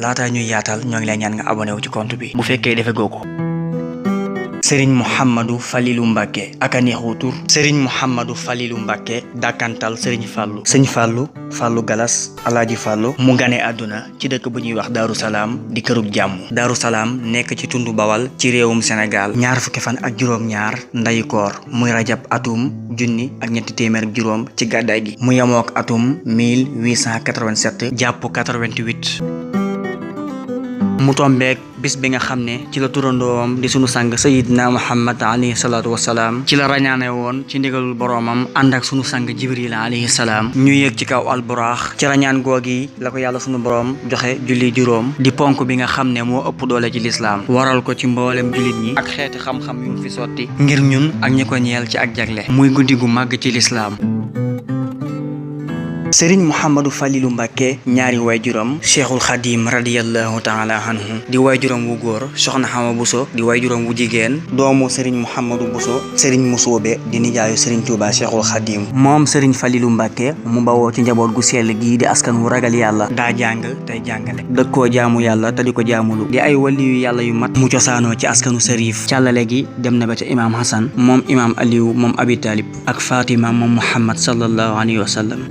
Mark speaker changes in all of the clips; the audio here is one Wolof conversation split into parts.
Speaker 1: laataa ñuy yaatal ñoo ngi lay ñaan nga abonné wu ci compte bi bu fekkee defe goo ko. Serigne Mouhamadou Falilou Mbacké ak a neexu tur. Serigne Mouhamadou Falilou Mbacké dàkkantal Serigne Fallou. Sëñ Fallou Galas Alaaji Fallou mu gane àdduna ci dëkk bu ñuy wax Daaru Salaam di kërub jàmm. Daaru Salaam nekk ci tundu Bawal ci réewum Sénégal. ñaar fukki fan ak juróom-ñaar ndayi koor muy rajab atum junni ak ñetti téeméer ak juróom ci gàddaay gi. mu yemook atum 1887 jàpp 88. mu tombeek bis bi nga xam ne ci la turandoom di sunu sang sayidna Muhammad alayhi salaatu wasalaam ci la rañaane woon ci ndigalul boroomam ànd ak sunu sang Jibril alayhi salaam ñu yéeg ci kaw alburaax ci rañaan googi la ko yàlla sunu boroom joxe julli juróom di ponk bi nga xam ne moo ëpp doole ci lislaam waral ko ci mboolem jullit ñi ak xeeti xam-xam yu fi sotti ngir ñun ak ñi ko ñeel ci ak jagle muy guddi gu màgg ci lislaam. Serigne Mouhamadou Falilou Mbacké ñaari waajuram Cheikhul Khadim radiyallahu taala anhu di waajuram wu góor soxna Xama Bousso di waajuram wu jigéen doomu Serigne Mouhamadou Bousso Serigne Moussobe di nijaayu Serigne Touba Cheikhul Khadim moom Serigne Falilou Mbacké mu bawoo ci njaboot gu sell gii di askan wu ragal yàlla daa jàng tey jàngale dëkkoo jaamu yàlla te di ko jaamulu di ay waliyu yàlla yu mat mu cosaanoo ci askanu Serif càllale gi dem na ba ca imaam Hassan moom imaam Aliou moom Abi Talib ak Fatima moom Muhammad sallallahu alayhi wa sallam.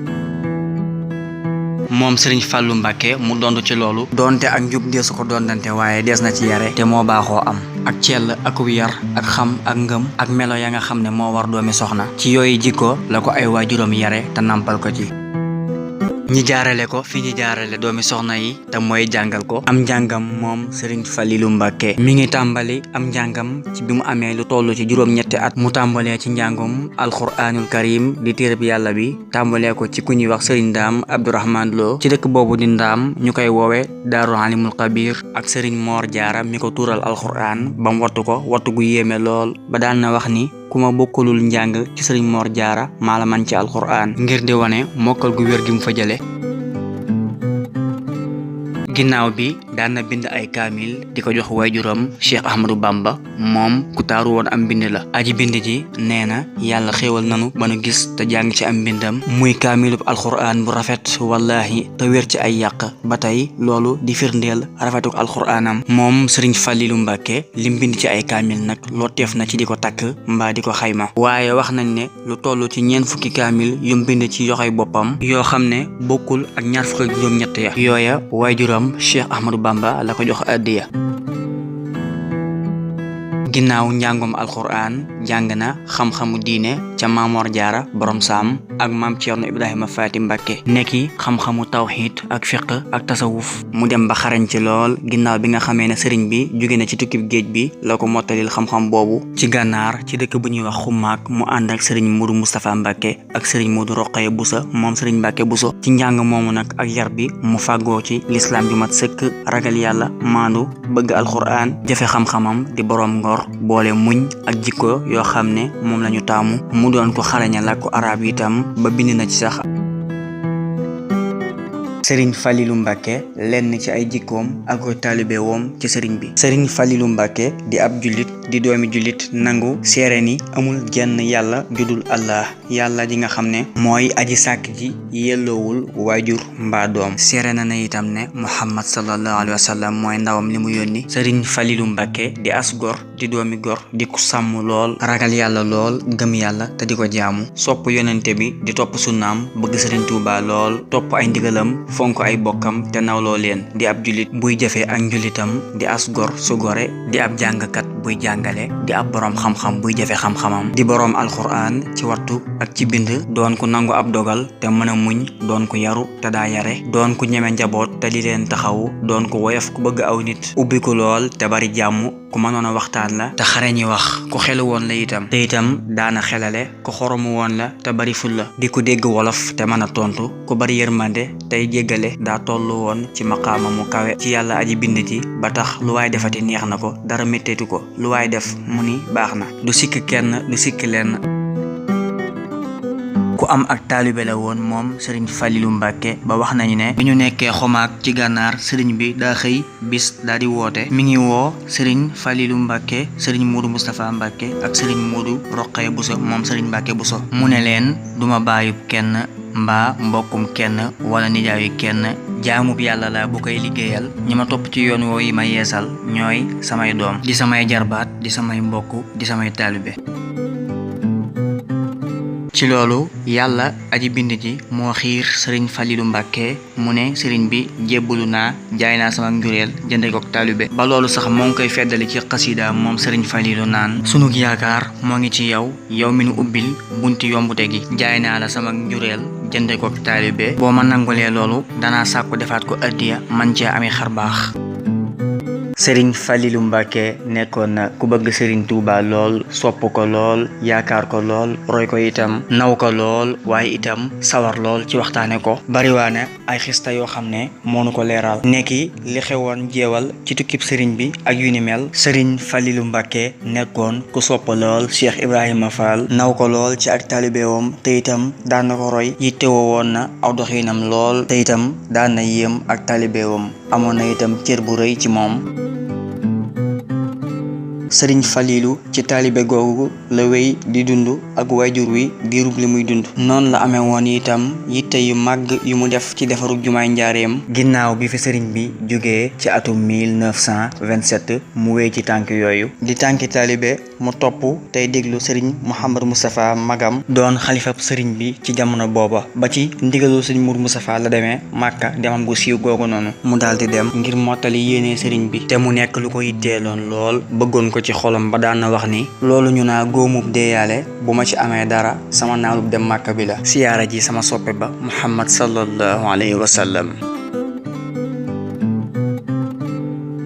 Speaker 1: moom Serigne Fallou Mbacké mu dond ci loolu doonte ak njub deesu ko dondante waaye dees na ci yare te moo baaxoo am ak cell ak yar ak xam ak ngëm ak melo ya nga xam ne moo war doomi soxna ci yooyu jikko la ko ay waajuram yare te nampal ko ci ñi jaarale ko fi ñi jaarale doomi soxna yi te mooy jàngal ko am njàngam moom Serigne Falilou Mbacké mi ngi tàmbali am njàngam ci bi mu amee lu toll ci juróom-ñetti at mu tàmbalee ci njàngum alquranul karim di téereb yàlla bi tàmbalee ko ci ku ñuy wax Serigne Ndaam Abdourahmane Lo ci dëkk boobu di Ndaam ñu koy woowe Daaru Alimul Kabir ak Serigne Mor Jaara mi ko tuural alquran ba mu wattu ko wattu gu yéeme lool ba daan na wax ni ku ma bokkalul njàng ci Serigne Mor Jaara maa la man ci alquran ngir di wane mokkal gu wér gi mu fa jële ginnaaw bi daan na bind ay kaamil di ko jox waajuram Cheikh Ahmadou Bamba moom ku taaru woon am mbind la aji bind ji nee na yàlla xéewal nanu ba nu gis te jàng ci am mbindam muy kaamilub alxuraan bu rafet wallahi te wér ci ay yàq ba tey loolu di firndeel rafetuk alxuraanam moom Serigne Falilou Mbacké lim bind ci ay kaamil nag lotteef na ci di ko takk mbaa di ko xayma waaye wax nañ ne lu toll ci ñeent fukki kaamil yum bind ci yoxoy boppam yoo xam ne bokkul ak ñaar fukk ak juróom-ñett ya yooya waajuram Cheikh Ahmadou Bamba la ko jox addiya ginnaaw njàngum alquran jàng na xam-xamu diine ca Mamor Jaara borom saam ak maam Ceerno Ibrahima Faati Mbacké nekki xam-xamu tawxiid ak fiq ak tasawuf mu dem ba xarañ ci lool ginnaaw bi nga xamee ne sëriñ bi jóge na ci tukkib géej bi la ko mottalil xam-xam boobu ci gànnaar ci dëkk bu ñuy wax xumaak mu ànd ak sëriñ Modou Moustapha Mbacké ak sëriñ Modou Rokhaya Bousso moom sëriñ Mbacké Bousso ci njàng moomu nag ak yar bi mu fàggoo ci lislaam ju mat sëkk ragal yàlla maandu bëgg alquran jëfe xam-xamam di borom ngor boole muñ ak jikko yoo xam ne moom lañu taamu mu doon ko xaraña làkku arab itam ba bind na ci sax Serigne Falilou Mbacké lenn ci ay jikkoom ak koy taalibe woom ci sëriñ bi Serigne Falilou Mbacké di ab jullit di doomi jullit nangu seere ni amul jenn yàlla judul Allah yàlla ji nga xam ne mooy aji sàkk ji yelloowul waajur mbaa doom seere na itam ne Muhammad sallallahu alayhi wa sallam mooy ndawam li mu yónni Serigne Falilou Mbacké di as gor di doomi gor di ku sàmm lool ragal yàlla lool gëm yàlla te di ko jaamu sopp yonente bi di topp sunnaam bëgg Serigne Touba lool topp ay ndigalam fonk ay bokkam te nawloo leen di ab jullit buy jëfe ak njullitam di as gor su gore di ab jàngkat buy jàngale di ab boroom xam-xam buy jëfe xam-xamam di boroom alxuraan ci wattu ak ci bind doon ku nangu ab dogal te mën a muñ doon ku yaru te daa yare doon ku ñeme njaboot te di leen taxawu doon ku woyof ku bëgg aw nit ubbi ku lool te bari jàmm ku mënoon a waxtaan la te xare ñi wax ku xelu woon la itam te itam daana xelale ku xoromu woon la te bari ful la di ku dégg wolof te mën a tontu ku bari yërmande tey jéggale daa tollu woon ci maqaama mu kawe ci yàlla aji bind ji ba tax lu waay defati neex na ko dara métteetu ko lu waay def mu ni baax na du sikk kenn du sikk lenn ku am ak taalibe la woon moom Serigne Falilou Mbacké ba wax nañu ne bi ñu nekkee xomaak ci gànnaar Serigne bi daa xëy bis daa di woote mi ngi woo Serigne Falilou Mbacké Serigne Modou Moustapha Mbacké ak Serigne Modou Rokhaya Bousso moom Serigne Mbacké Bousso mu ne leen duma bàyyub kenn mbaa mbokkum kenn wala nijaayu kenn jaamub yàlla la bu koy liggéeyal. ñi ma topp ci yoon woowu yi ma yeesal ñooy samay doom di samay jarbaat di samay mbokk di samay taalibe. ci loolu yàlla aji bind ji moo xiir sëriñ Falilu Mbàkke mu ne sëriñ bi jébbalu naa jaay naa sama njureel jënde ko taalibe. ba loolu sax moo ngi koy feddali ci xasida moom sëriñ Falilu naan sunug yaakaar moo ngi ci yow mi nu ubbil bunti yombute gi jaay naa la sama njureel jënde ko taalibe. boo ma nangulee loolu danaa sàkku defaat ko addiya man cee amee xar baax. sëriñ Falilu Mbàkke nekkoon na ku bëgg sëriñ Tuuba lool sopp ko lool yaakaar ko lool roy ko itam naw ko lool waaye itam sawar lool ci waxtaane ko. bariwaane ay xista yoo xam ne moonu ko leeral nekki li xewoon jeewal ci tukkib sëriñ bi ak yu ni mel. sëriñ Falilu Mbàkke nekkoon ku sopp lool Cheikh Ibrahima Fall naw ko lool ci ak taalibeewam te itam daan na ko roy yittewoo woon na aw doxinam lool te itam daan na yéem ak taalibeewam amoon na itam cër bu rëy ci moom. sëriñ Falilu ci taalibe googu la wéy di dund ak wayjur wi diirub li muy dund. noonu la amee woon itam yitte yu màgg yu mu def ci defaru jumaay njaareem ginnaaw bi fi sëriñ bi jógee ci atum 1927 mu wéy ci tànk yooyu di tànki taalibe mu topp tey déglu sëriñ Mouhamadou Moustapha magam doon xalifab sëriñ bi ci jamono booba ba ci ndigalu sëriñ Mour Moustapha la demee Màkka demam gu siiw googu noonu mu daldi dem ngir mottali yéene sëriñ bi te mu nekk lu ko yitteeloon lool bëggoon ko ci xolam ba daan na wax ni loolu ñu naa góomub deeyaale bu ma ci amee dara sama naalub dem Màkka bi la siyaara ji sama soppe ba Muhammad sallallahu alayhi wa sallam.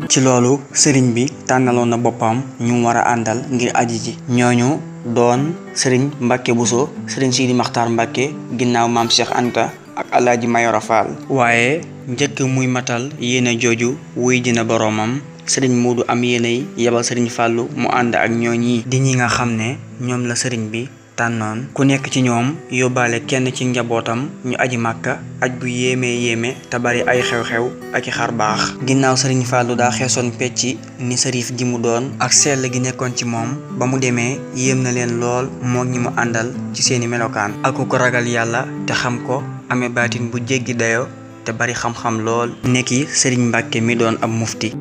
Speaker 1: ci loolu sëriñ bi tànnaloon na boppam ñu war a àndal ngir aji ji ñooñu doon sëriñ Mbàkke Buso sëriñ Sidi Maxtaar Mbàkke ginnaaw maam Cheikh Anta ak Alaaji Mayoro Fall. waaye njëkk muy matal yéene jooju wuy dina boroomam sëriñ Muudu am yéenay yebal sëriñ Fàllu mu ànd ak ñooñi di ñi nga xam ne ñoom la sëriñ bi tànnoon ku nekk ci ñoom yóbbaale kenn ci njabootam ñu aji Màkka aj bu yéeme te bari ay xew-xew ak i xar baax. ginnaaw sëriñ Fàllu daa xeesoon pecci ni sërif gi mu doon ak sell gi nekkoon ci moom ba mu demee yéem na leen lool moog ñi mu àndal ci seeni melokaan ak ko ragal yàlla te xam ko amee baatin bu jéggi dayo te bari xam-xam lool nekki sëriñ Mbàkke mi doon ab mufti.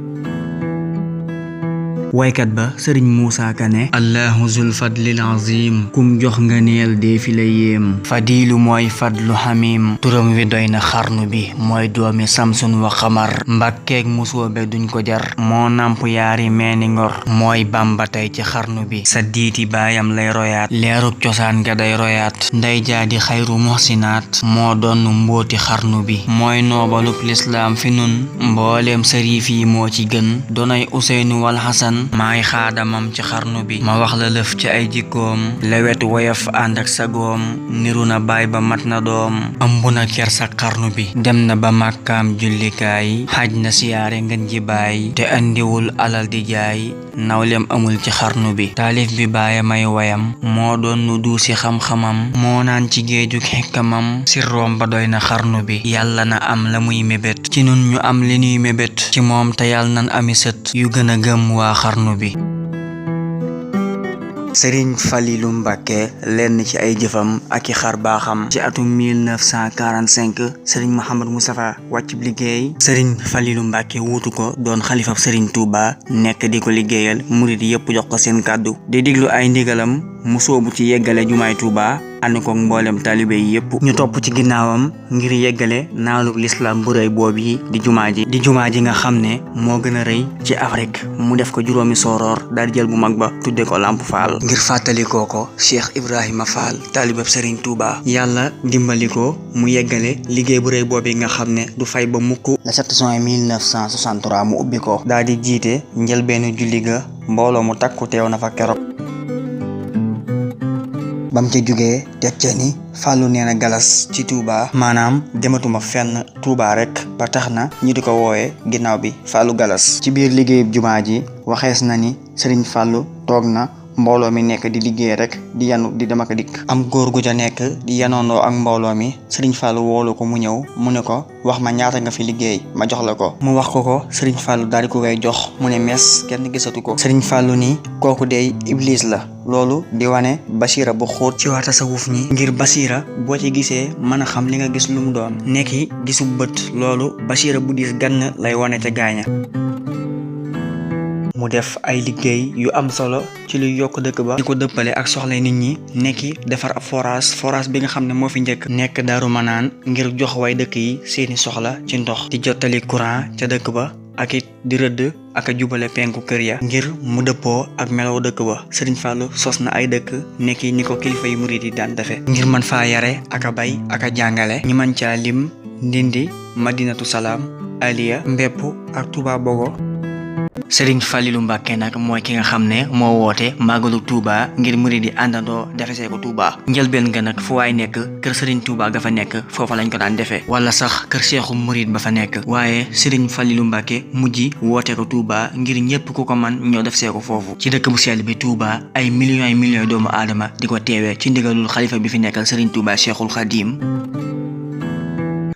Speaker 1: waykat ba sëriñ Muusaa Ka ne allahu zul fadlil azim kum jox nga neel dee fi la yéem fadilu mooy fadlu xamim turam wi doy na xarnu bi mooy doomi samsun wa xamar mbàkkeeg musoobe duñ ko jar moo namp yaari meeni ngor mooy bamba tey ci xarnu bi sa diiti baayam lay royaat leerug cosaan nga day royaat nday jaadi xayru muhsinaat moo doon mbóoti xarnu bi mooy noobalub lislaam fi nun mbooleem sariif yi moo ci gën donay useynu wal xasan maay xaadamam ci xarnu bi ma wax la lëf ci ay jikkoom lewet woyof ànd ak sagoom niru na baay ba mat na doom ëmb na kersa xarnu bi dem na ba màkkaam jullikaay xaj na siyaare ngeen ji baay te andiwul alal di jaay nawleem amul ci xarnu bi taalif bi baaya may wayam moo doon nu duusi xam-xamam moo naan ci géejug xikkamam sirroom ba doy na xarnu bi yàlla na am la muy mébét ci nun ñu am li ñuy mébét ci moom te yàlla nan ami sët yu gën a gëm waa xarnu bi. sëriñ Falilu Mbàkke lenn ci ay jëfam ak i xar baaxam ci atum 1945 sëriñ Mouhamadou Moustapha wàcc liggéey sëriñ Falilu Mbàkke wuutu ko doon xalifab sëriñ Touba nekk di ko liggéeyal murid yépp jox ko seen kàddu di diglu ay ndigalam mu soobu ci yeggale jumaay Touba ànd ko mboolem taalibe yi yépp ñu topp ci ginnaawam ngir yeggale naalub lislaam bu rëy boobu yi di jumaa ji nga xam ne moo gën a rëy ci Afrique mu def ko juróomi sooroor daal di jël bu mag ba tudde ko Lamp Fall ngir fàttalikoo ko Cheikh Ibrahima Fall taalibeb sëriñ Touba yàlla dimbali ko mu yeggale liggéey bu rëy boobu nga xam ne du fay ba mukk le 7 juin 1963 mu ubbi ko daal di jiite njëlbeenu julli ga mbooloo mu takku teew na fa keroog bam ca jógee teg ca ni Fàllu nee na galas ci Touba maanaam dematuma fenn Touba rek ba tax na ñu di ko wooye ginnaaw bi Fàllu galas ci biir liggéeyub jumaa ji waxees na ni sëriñ Fàllu toog na mbooloo mi nekk di liggéey rek di yanu di dem ak dikk am góor gu ca nekk di yanoondoo ak mbooloo mi sëriñ Fallou woolu ko mu ñëw mu ne ko wax ma ñaata nga fi liggéey ma jox la ko mu wax ko sëriñ Fallou daal di ko koy jox mu ne mes kenn gisatu ko sëriñ Fallou ni kooku dey iblis la loolu di wane basira bu xóot ci waa tasawuf ñi ngir basira boo ci gisee mën a xam li nga gis lu mu doon nekki gisu bët loolu basira bu diis gann lay wane ca gaaña mu def ay liggéey yu am solo ci luy yokk dëkk ba di ko dëppale ak soxla nit ñi nekki defar ab forage bi nga xam ne moo fi njëkk nekk Daaru Manaan ngir jox way dëkk yi seeni soxla ci ndox di jottali courant ca dëkk ba ak it di rëdd ak a jubale penku kër ya ngir mu dëppoo ak melow dëkk ba Serigne Fallou sos na ay dëkk nekki ni ko kilifa yu murid yi daan defe ngir mën faa yare ak a bay ak a jàngale ñi mën caa lim Ndindi Madinatu Salaam Aliya Mbepp ak Touba Bogo Serigne Fallilou Mbacké nag mooy ki nga xam ne moo woote màggalu Touba ngir murid yi àndandoo defesee ko Touba njëlbeen nga nag fu waay nekk kër Serigne Touba ga fa nekk foofa lañ ko daan defee wala sax kër Seexu murid ba fa nekk waaye Serigne Fallilou Mbacké mujj woote ko Touba ngir ñëpp ku ko man ñoo def see ko foofu ci dëkk bu sell bi Touba ay millions doomu aadama di ko teewee ci ndigalul xalifa bi fi nekkal Serigne Touba Cheikhul Khadim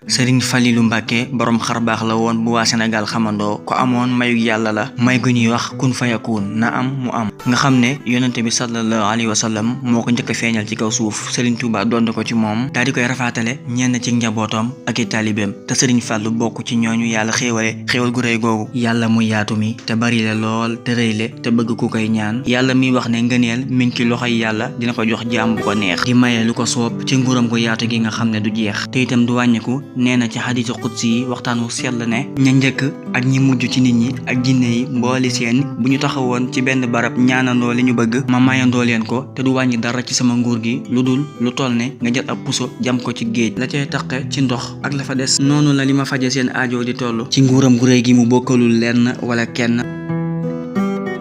Speaker 1: Serigne Fallilou Mbacké borom xar baax la woon bu waa Sénégal xamandoo ko amoon mayu yàlla la may gu ñuy wax kun fayakun na am mu am nga xam ne yonente bi sallallahu alayhi wa sallam moo ko njëkk a feeñal ci kaw suuf Serigne Touba doon ko ci moom daal di koy rafaatale ñenn ci njabootam ak i taalibeem te Serigne Fallou bokk ci ñooñu yàlla xéewal gu rëy googu yàlla mu yaatu mi te bari le lool te rëy le te bëgg ku koy ñaan yàlla mi wax ne ngëneel mi ngi ci loxoy yàlla dina ko jox jaam bu ko neex di maye lu ko soob ci nguuram gu yaatu gi nga xam ne du jeex te itam du wàññiku nee na ci xadiisu xudsi yi waxtaan wu sell ne ña njëkk ak ñi mujj ci nit ñi ak jinne yi mbooli seen bu ñu taxawoon ci benn barab ñaanandoo li ñu bëgg ma mayandoo leen ko te du wàññi dara ci sama nguur gi lu dul lu toll ne nga jël ab puso jam ko ci géej la cay taqe ci ndox ak la fa des noonu la li ma faje seen aajo di toll ci nguuram gu réy gi mu bokkalul lenn wala kenn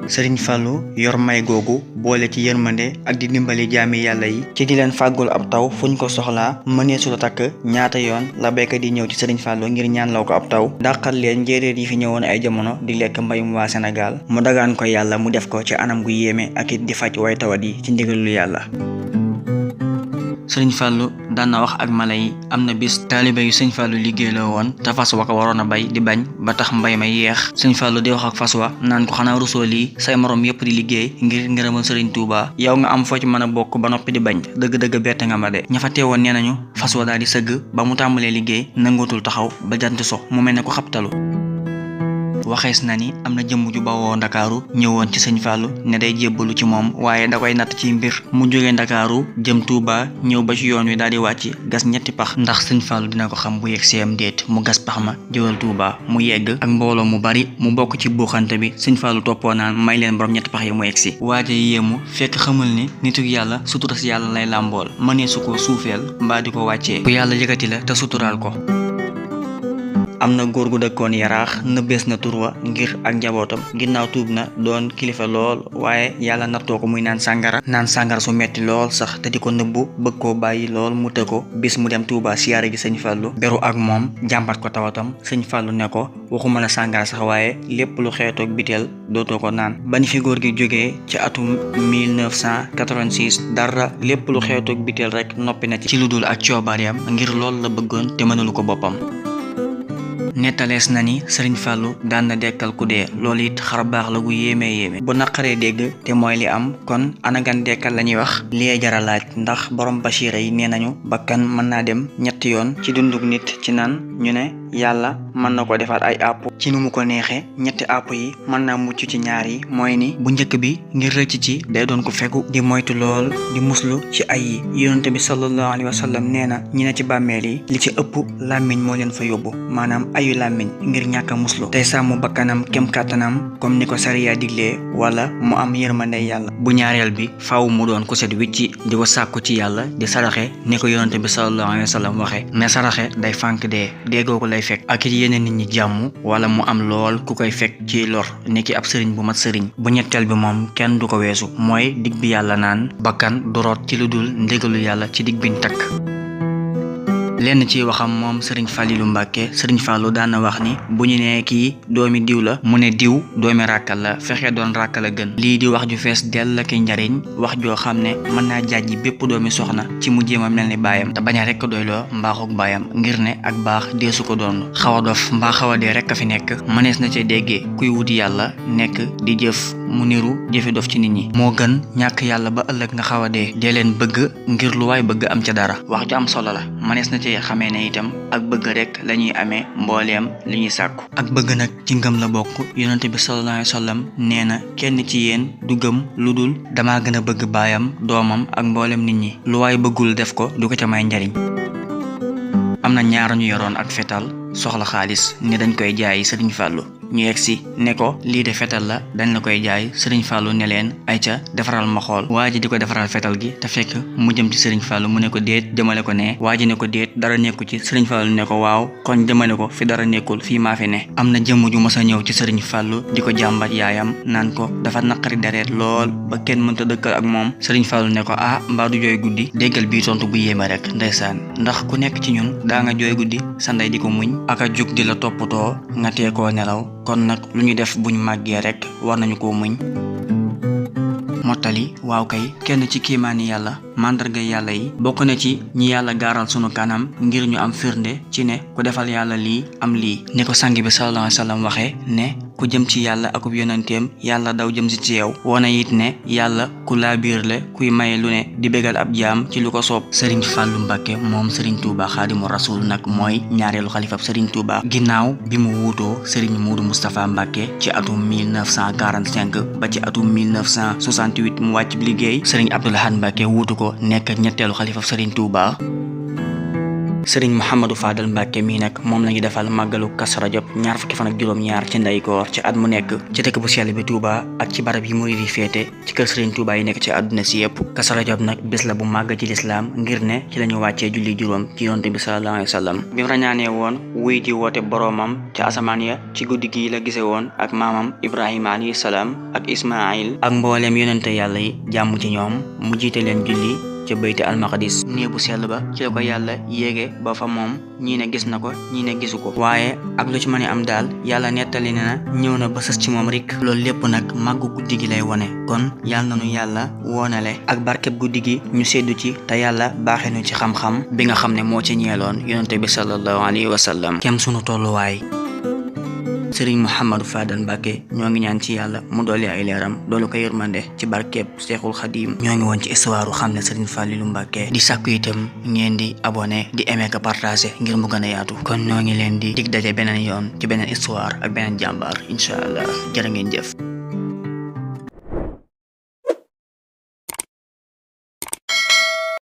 Speaker 1: Serigne Fallou yor may googu boole ci yërmande ak di dimbali jaami yàlla yi ci di leen fàggul ab taw fuñ ko soxlaa mënee su la takk ñaata yoon la béykat di ñëw ci Serigne Fallou ngir ñaan law ko ab taw dàqal leen njéeréer yi fi ñëwoon ay jamono di lekk mbayum waa Sénégal mu dagaan ko yàlla mu def ko ci anam gu yéeme ak it di faj way tawat yi ci ndigalu yàlla Serigne Fallou daan na wax ak mala yi am na bis taalibe yu Serigne Fallou liggéey la woon te fas wa ko waroon a bay di bañ ba tax mbay ma yeex Serigne Fallou di wax ak fas wa naan ko xanaa rusoo lii say morom yëpp di liggéey ngir ngërëmal Serigne Touba yow nga am foo ci mën a bokk ba noppi di bañ dëgg-dëgg bette nga ma de ña fa teewoon nee nañu fas wa daal di sëgg ba mu tàmbalee liggéey nangootul taxaw ba jant so mu mel ne ko xabtalu waxees na ni am na jëmm ju bawoo Ndakaaru ñëwoon ci Serigne Fallou ne day jébbalu ci moom waaye da koy natt ci mbir mu jógee Ndakaaru jëm Touba ñëw ba ci yoon wi daal di wàcc gas ñetti pax ndax Serigne Fallou dina ko xam bu yegg seem déet mu gas pax ma jëwal Touba mu yegg ak mbooloo mu bari mu bokk ci buuxante bi Serigne Fallou toppoo naan may leen borom ñetti pax yi mu yegg si waaja yéemu fekk xamul ni nituk yàlla sutura si yàlla lay làmbool mënee su ko suufeel mbaa di ko wàccee bu yàlla yëkkati la te suturaal ko am na góor gu dëkkoon Yaraax nëbbees na tur wa ngir ak njabootam ginnaaw tuub na doon kilifa lool waaye yàlla nattoo ko muy naan sàngara su metti lool sax te di ko nëbbu bëgg koo bàyyi lool mu të ko bis mu dem Touba siyaare gi Sëñ Fallou beru ak moom jàmbat ko tawatam Sëñ Fallou ne ko waxuma la sàngara sax waaye lépp lu xeetoog biteel dootoo ko naan ba ni fi góor gi jógee ci atum 1986 dara lépp lu xeetoog biteel rek noppi na ci lu dul ak coobareem ngir lool la bëggoon te mënalu ko boppam nettalees na ni Serigne Fallou daan na dekkal ku dee loolu it xar baax la gu yéeme bu naqaree dégg te mooy li am kon anagan dekkal la ñuy wax li jara laaj ndax borom bachira yi nee nañu bakkan mën naa dem ñetti yoon ci dunduk nit ci nan ñu ne yàlla mën na ko defaat ay àpp ci nu mu ko neexee ñetti àpp yi mën naa mucc ci ñaar yi mooy ni bu njëkk bi ngir rëcc ci day doon ko fegu di moytu lool di muslu ci ay yi yonente bi sallallahu alayhi wa sallam nee na ñi ne ci bàmmeel yi li ci ëpp làmmiñ moo leen fa yóbbu maanaam ayu làmmiñ ngir ñàkk a muslu tey sàmm bakkanam kem kàttanam comme ni ko sariya diglee wala mu am yërmande yàlla bu ñaareel bi faaw mu doon ku set wicci di ko sàkku ci yàlla di saraxe ni ko yonente bi sallallahu alayhi wa sallam waxe ne saraxe day fànk dee googu lay fekk ak it yeneen nit ñi jàmm wala mu am lool ku koy fekk ci lor niki ab sëriñ bu mat sëriñ bu ñetteel bi moom kenn du ko weesu mooy dig bi yàlla naan bakkan du root ci lu dul ndigalu yàlla ci dig biñ takk lenn ci waxam moom sëriñ Falilu Mbàkke sëriñ Fallu daan na wax ni bu ñu nee kii doomi diw la mu ne diw doomi ràkkal la fexe doon ràkkal a gën. lii di wax ju fees dell ak njariñ wax joo xam ne mën naa jàjji bépp doomi soxna ci mu jéem a mel ni baayam te bañ a rekk doyloo mbaaxuk baayam ngir ne ak baax deesu ko doon. xaw a dof mbaa xaw a dee rekk a fi nekk mënees na cee déggee kuy wuti yàlla nekk di jëf mu niru jëfi dof ci nit ñi moo gën ñàkk yàlla ba ëllëg nga xaw a dee leen bëgg ngir lu waay bëgg am ca dara. wax ju am solo la mënees na cee xamee ne itam ak bëgg rek la ñuy amee mbooleem li ñuy sàkku. ak bëgg nag ci ngëm la bokk. yonente bi sallallahu alayhi wa sallam nee na kenn ci yéen du gëm lu dul damaa gën a bëgg baayam doomam ak mbooleem nit ñi lu waay bëggul def ko du ko ca may njariñ. am na ñaar ñu yoroon ak fetal soxla xaalis ni dañ koy jaay sëriñ Fàllu ñu yegsi ne ko lii de fetal la dañ la koy jaay sëriñ Fàllu ne leen ayca defaral ma xool waa ji di ko defaral fetal gi te fekk mu jëm ci sëriñ Fàllu mu ne ko déet jëmale ko ne waa ji ne ko déet dara nekku ci sëriñ Fàllu ne ko waaw kon jëmale ko fi dara nekkul fii maa fi ne. am na jëmm ju mës a ñëw ci sëriñ Fàllu di ko jàmbat yaayam naan ko dafa naqari deret lool ba kenn mënta dëkkal ak moom sëriñ Fàllu ne ko ah mbaa du jooy guddi déggal bii tontu bu yéeme rek ndeysaan ndax ku nekk ci ñun daa nga jooy guddi sa ndey di ko muñ aka jug di la toppatoo nga tee koo nelaw kon nag lu ñu def buñ màggee rek war nañu koo muñ. mottali waaw kay kenn ci kiimaani yàlla màndarga yàlla yi bokk na ci ñi yàlla gaaral sunu kanam ngir ñu am firnde ci ne ku defal yàlla lii am lii ni ko sang bi sallallahu alayhi wa sallam waxee ne ku jëm ci yàlla akub yonenteem yàlla daw jëm si ci yow wona it ne yàlla ku laabiir le kuy maye lu ne di bégal ab jaam ci lu ko soob. sëriñ Fàllu Mbàkke moom sëriñ Tuuba Xaadimu Rasuul nag mooy ñaareelu xalifab sëriñ Tuuba ginnaaw bi mu wuutoo sëriñ Muudu Mustapha Mbàkke ci atum 1945 ba ci atum 1968 mu wàcc liggéey sëriñ Abdul Ahad Mbàkke wuutu ko nekk ñetteelu xalifab sëriñ Tuuba. sëriñ Mouhamadou Fadal Mbàkke mii nag moom lañu defal màggalu Kazu Rajab ñaar fukki fan ak juróom-ñaar ci ndeykoor ci at mu nekk ci dëkk bu sell bi Touba ak ci barab yi murid yi féete ci kër sëriñ Touba yi nekk ci àdduna si yëpp. Kazu Rajab nag bés la bu màgg ci lislaam ngir ne ci lañu wàccee julli juróom ci yonent bi sallallahu alayhi wa sallam bi mu rañaanee woon wuy ji woote boroomam ca asamaan ya ci guddi gi la gise woon ak maamam Ibrahima alayhi salaam ak Ismaayil ak mbooleem yonente yàlla yi jàmm ci ñoom mu jiite leen julli ca bayti almaqdis néeg bu sell ba ci la ko yàlla yéege ba fa moom ñii ne gis na ko ñii ne gisu ko waaye ak lu ci mën a am daal yàlla nettali ne na ñëw na ba sës ci moom rek loolu lépp nag màggu guddi gi lay wone kon yàlla nanu yàlla woonale ak barkeb guddi gi ñu seddu ci te yàlla baaxe nu ci xam-xam bi nga xam ne moo ci ñeeloon yonente bi sallallahu alayhi wa sallam kem sunu tolluwaay. sëriñ Mouhamadou Fadal Mbàkke ñoo ngi ñaan ci yàlla mu dolli ay leeram doolu ko yërmande ci barkeeb Seexul Xadiim ñoo ngi woon ci histoire xam ne sëriñ Falilu Mbàkke di sàkku itam ngeen di abonné di aimer ko partager ngir mu gën a yaatu kon ñoo ngi leen di dig daje beneen yoon ci beneen histoire ak beneen jàmbaar incha allah jërë ngeen jëf.